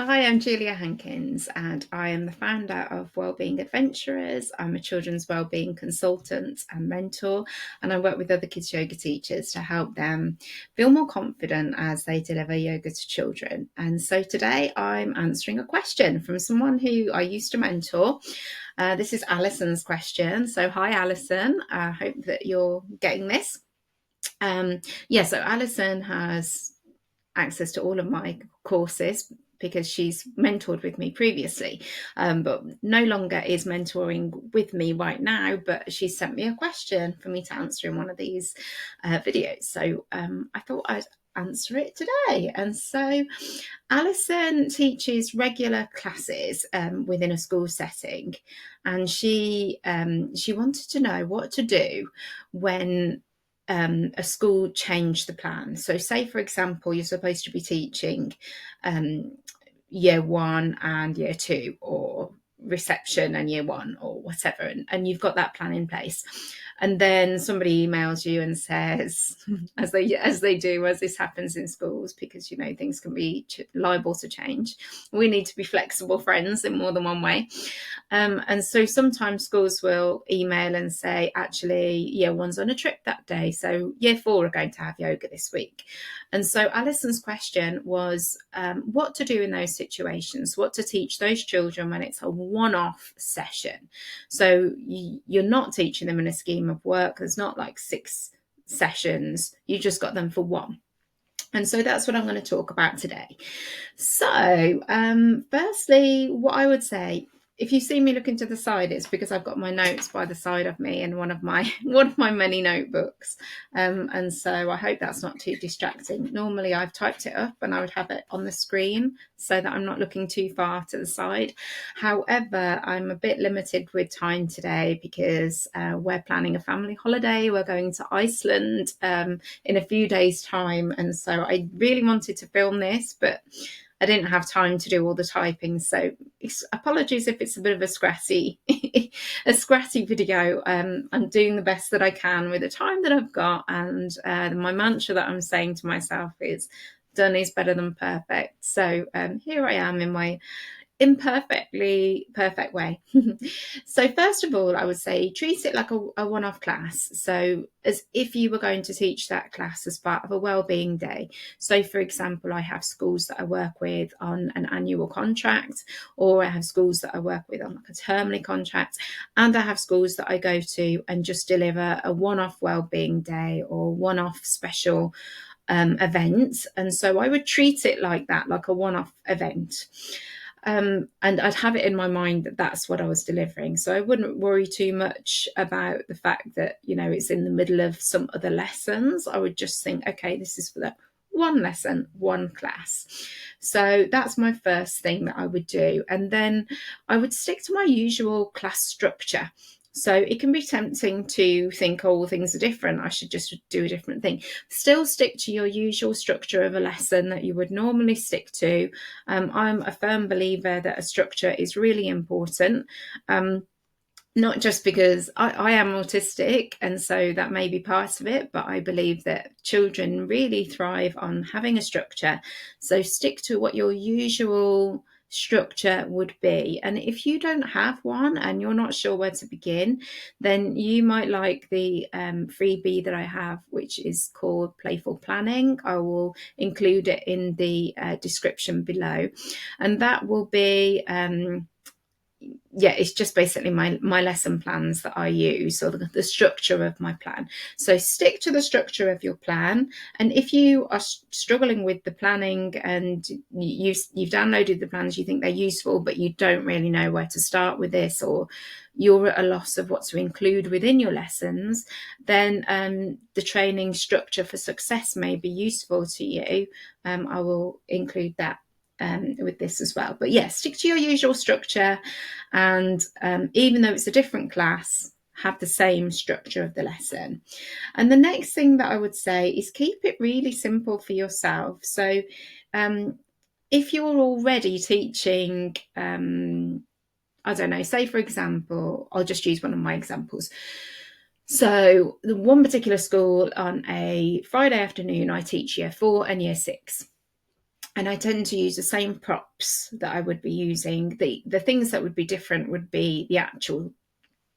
Hi, I'm Julia Hankins, and I am the founder of Wellbeing Adventurers. I'm a children's wellbeing consultant and mentor, and I work with other kids yoga teachers to help them feel more confident as they deliver yoga to children. And so today I'm answering a question from someone who I used to mentor. This is Alison's question. So, hi, Alison. I hope that you're getting this. So Alison has access to all of my courses because she's mentored with me previously, but no longer is mentoring with me right now. But she sent me a question for me to answer in one of these videos. So I thought I'd answer it today. And so Alison teaches regular classes within a school setting, and she wanted to know what to do when a school changed the plan. So, say for example, you're supposed to be teaching year one and year two, or reception and year one, or whatever, and you've got that plan in place, and then somebody emails you and says, as they do, as this happens in schools, because things can be liable to change. We need to be flexible friends in more than one way. And so sometimes schools will email and say, actually, year one's on a trip that day, so year four are going to have yoga this week. And so Alison's question was what to do in those situations, what to teach those children when it's a one-off session. So you're not teaching them in a scheme of work. There's not like 6 sessions. You just got them for one. And so that's what I'm going to talk about today. So firstly, what I would say, if you see me looking to the side, it's because I've got my notes by the side of me in one of my many notebooks, and so I hope that's not too distracting. Normally I've typed it up and I would have it on the screen so that I'm not looking too far to the side. However, I'm a bit limited with time today because we're planning a family holiday. We're going to Iceland in a few days' time, and so I really wanted to film this, but I didn't have time to do all the typing, so apologies if it's a bit of a scratchy video. I'm doing the best that I can with the time that I've got, and my mantra that I'm saying to myself is done is better than perfect. So here I am in my imperfectly perfect way. So first of all, I would say treat it like a one-off class, so as if you were going to teach that class as part of a wellbeing day. So for example, I have schools that I work with on an annual contract, or I have schools that I work with on like a termly contract, and I have schools that I go to and just deliver a one-off wellbeing day or one-off special event. And so I would treat it like that, like a one-off event. And I'd have it in my mind that that's what I was delivering. So I wouldn't worry too much about the fact that, it's in the middle of some other lessons. I would just think, okay, this is for the one lesson, one class. So that's my first thing that I would do. And then I would stick to my usual class structure. So it can be tempting to think, oh, well, things are different, I should just do a different thing. Still stick to your usual structure of a lesson that you would normally stick to. I'm a firm believer that a structure is really important. Not just because I am autistic, and so that may be part of it, but I believe that children really thrive on having a structure. So stick to what your usual structure would be. And if you don't have one and you're not sure where to begin, then you might like the freebie that I have, which is called Playful Planning. I will include it in the description below, and that will be it's just basically my lesson plans that I use, or the structure of my plan. So stick to the structure of your plan. And if you are struggling with the planning and you've downloaded the plans, you think they're useful, but you don't really know where to start with this, or you're at a loss of what to include within your lessons, then the training Structure for Success may be useful to you. I will include that with this as well. But stick to your usual structure, and even though it's a different class, have the same structure of the lesson. And the next thing that I would say is keep it really simple for yourself. So if you're already teaching, I don't know, say for example, I'll just use one of my examples. So the one particular school, on a Friday afternoon, I teach year 4 and year 6. And I tend to use the same props that I would be using. The things that would be different would be the actual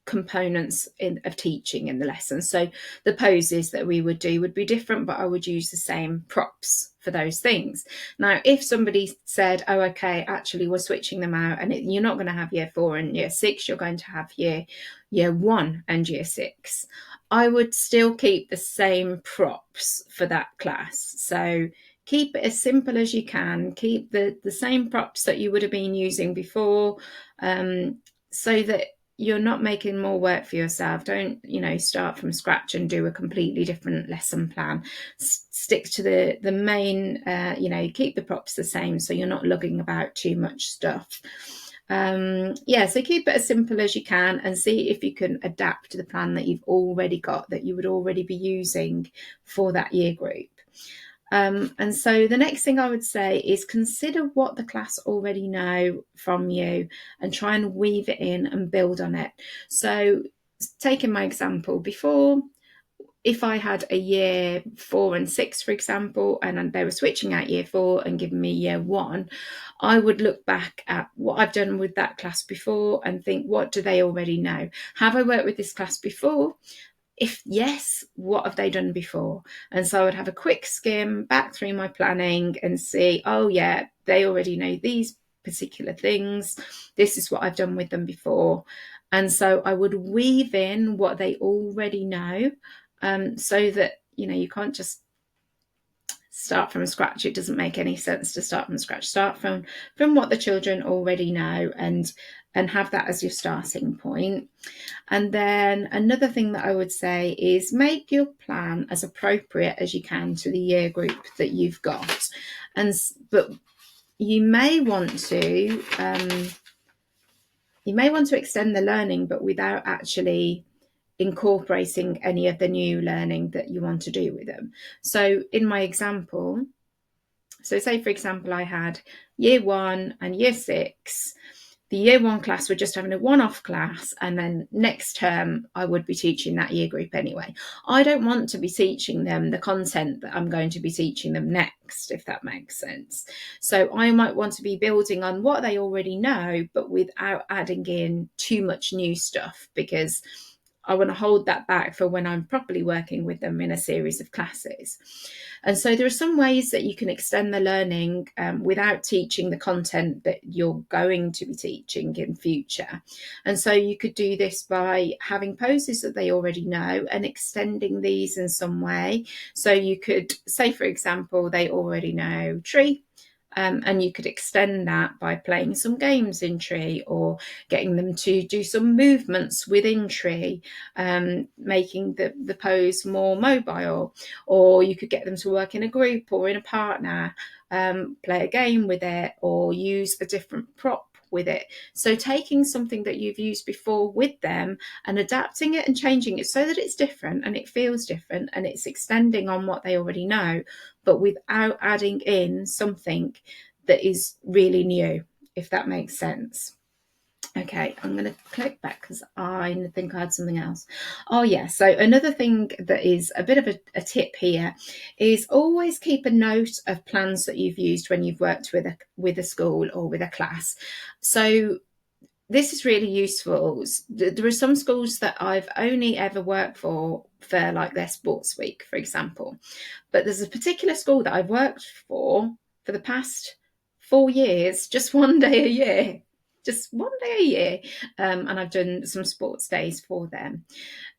components of teaching in the lesson. So the poses that we would do would be different, but I would use the same props for those things. Now, if somebody said, oh, okay, actually we're switching them out, and you're not going to have year 4 and year 6, you're going to have year 1 and year 6, I would still keep the same props for that class. So keep it as simple as you can, keep the same props that you would have been using before, so that you're not making more work for yourself. Don't, start from scratch and do a completely different lesson plan. Stick to the main, keep the props the same so you're not lugging about too much stuff. So keep it as simple as you can and see if you can adapt the plan that you've already got, that you would already be using for that year group. And so the next thing I would say is consider what the class already know from you and try and weave it in and build on it. So taking my example before, if I had a year 4 and 6, for example, and they were switching out year 4 and giving me year 1, I would look back at what I've done with that class before and think, what do they already know? Have I worked with this class before? If yes, what have they done before? And so I would have a quick skim back through my planning and see, oh yeah, they already know these particular things. This is what I've done with them before. And so I would weave in what they already know, so that, you can't just start from scratch. It doesn't make any sense to start from scratch. Start from what the children already know and have that as your starting point. And then another thing that I would say is make your plan as appropriate as you can to the year group that you've got. But you may want to extend the learning, but without actually incorporating any of the new learning that you want to do with them. So in my example, say for example, I had year 1 and year 6. The year 1 class were just having a one-off class, and then next term I would be teaching that year group anyway. I don't want to be teaching them the content that I'm going to be teaching them next, if that makes sense. So I might want to be building on what they already know, but without adding in too much new stuff, because I want to hold that back for when I'm properly working with them in a series of classes. And so there are some ways that you can extend the learning without teaching the content that you're going to be teaching in future. And so you could do this by having poses that they already know and extending these in some way. So you could say, for example, they already know tree. And you could extend that by playing some games in tree, or getting them to do some movements within tree, making the pose more mobile. Or you could get them to work in a group or in a partner, play a game with it, or use a different prop with it. So taking something that you've used before with them and adapting it and changing it so that it's different and it feels different and it's extending on what they already know, but without adding in something that is really new, if that makes sense. Okay, I'm going to click back because I think I had something else. Oh yeah, so another thing that is a bit of a tip here is always keep a note of plans that you've used when you've worked with a school or with a class. So this is really useful. There are some schools that I've only ever worked for like their sports week, for example. But there's a particular school that I've worked for the past 4 years, just one day a year. Just one day a year. And I've done some sports days for them.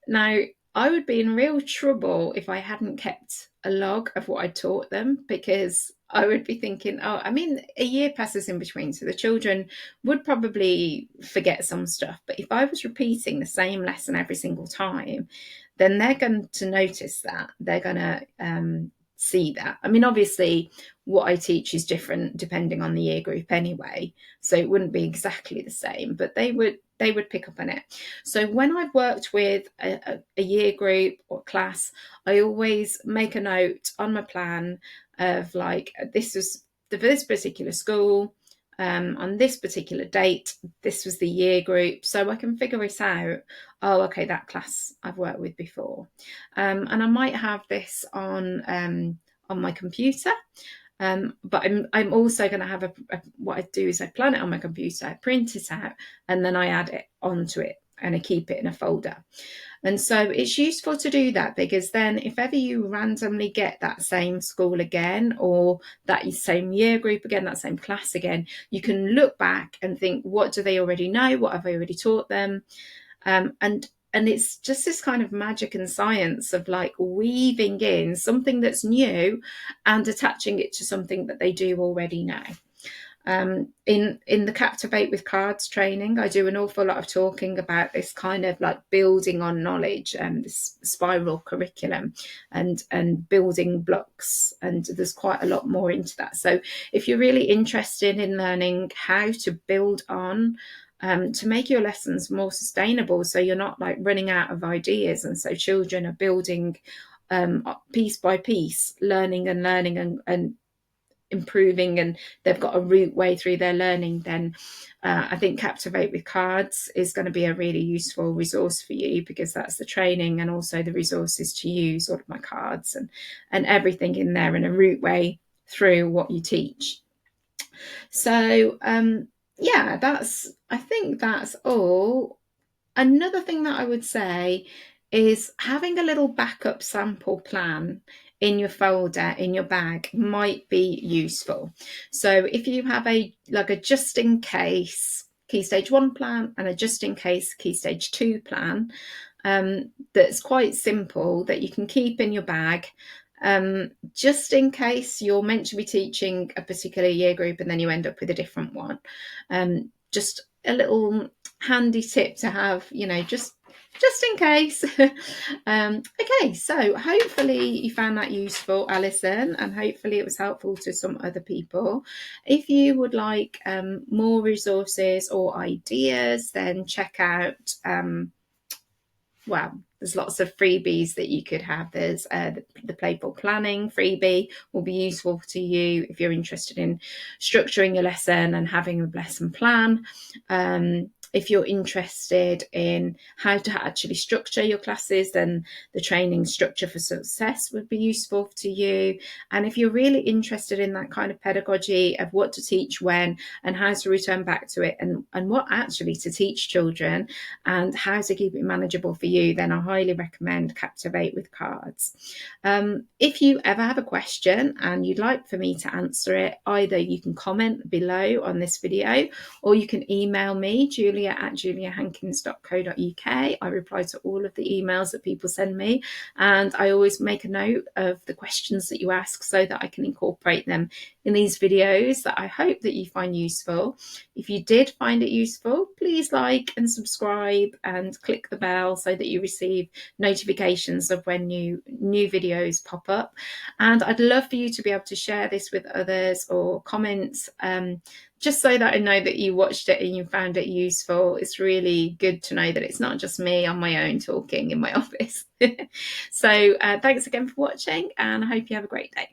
Now, I would be in real trouble if I hadn't kept a log of what I taught them, because I would be thinking, a year passes in between, so the children would probably forget some stuff. But if I was repeating the same lesson every single time, then they're going to notice that. They're going to see that. Obviously, what I teach is different depending on the year group anyway, so it wouldn't be exactly the same, but they would pick up on it. So when I've worked with a year group or class, I always make a note on my plan of like, this was for this particular school, on this particular date, this was the year group, so I can figure it out. Oh, okay, that class I've worked with before. And I might have this on my computer, But I'm also going to have what I do is I plan it on my computer, I print it out, and then I add it onto it and I keep it in a folder. And so it's useful to do that, because then if ever you randomly get that same school again, or that same year group again, that same class again, you can look back and think, what do they already know? What have I already taught them? And it's just this kind of magic and science of like weaving in something that's new and attaching it to something that they do already know. In the Captivate with Cards training, I do an awful lot of talking about this kind of like building on knowledge and this spiral curriculum and building blocks, and there's quite a lot more into that. So if you're really interested in learning how to build on, to make your lessons more sustainable, so you're not like running out of ideas, and so children are building piece by piece, learning and improving, and they've got a route way through their learning, then I think Captivate with Cards is going to be a really useful resource for you, because that's the training and also the resources to use all of my cards and everything in there in a route way through what you teach. So yeah, I think that's all. Another thing that I would say is having a little backup sample plan in your folder, in your bag, might be useful. So if you have a just in case Key Stage 1 plan and a just in case Key Stage 2 plan, that's quite simple, that you can keep in your bag, just in case you're meant to be teaching a particular year group and then you end up with a different one. Just a little handy tip to have, just in case. Okay, so hopefully you found that useful, Alison, and hopefully it was helpful to some other people. If you would like more resources or ideas, then check out there's lots of freebies that you could have. There's the Playful Planning freebie will be useful to you if you're interested in structuring your lesson and having a lesson plan. If you're interested in how to actually structure your classes, then the training Structure for Success would be useful to you. And if you're really interested in that kind of pedagogy of what to teach when and how to return back to it, and what actually to teach children and how to keep it manageable for you, then I highly recommend Captivate with Cards. If you ever have a question and you'd like for me to answer it, either you can comment below on this video, or you can email me, julia@juliahankins.co.uk. I reply to all of the emails that people send me, and I always make a note of the questions that you ask so that I can incorporate them in these videos that I hope that you find useful. If you did find it useful, please like and subscribe and click the bell so that you receive notifications of when new videos pop up. And I'd love for you to be able to share this with others or comment, just so that I know that you watched it and you found it useful. It's really good to know that it's not just me on my own talking in my office. So thanks again for watching, and I hope you have a great day.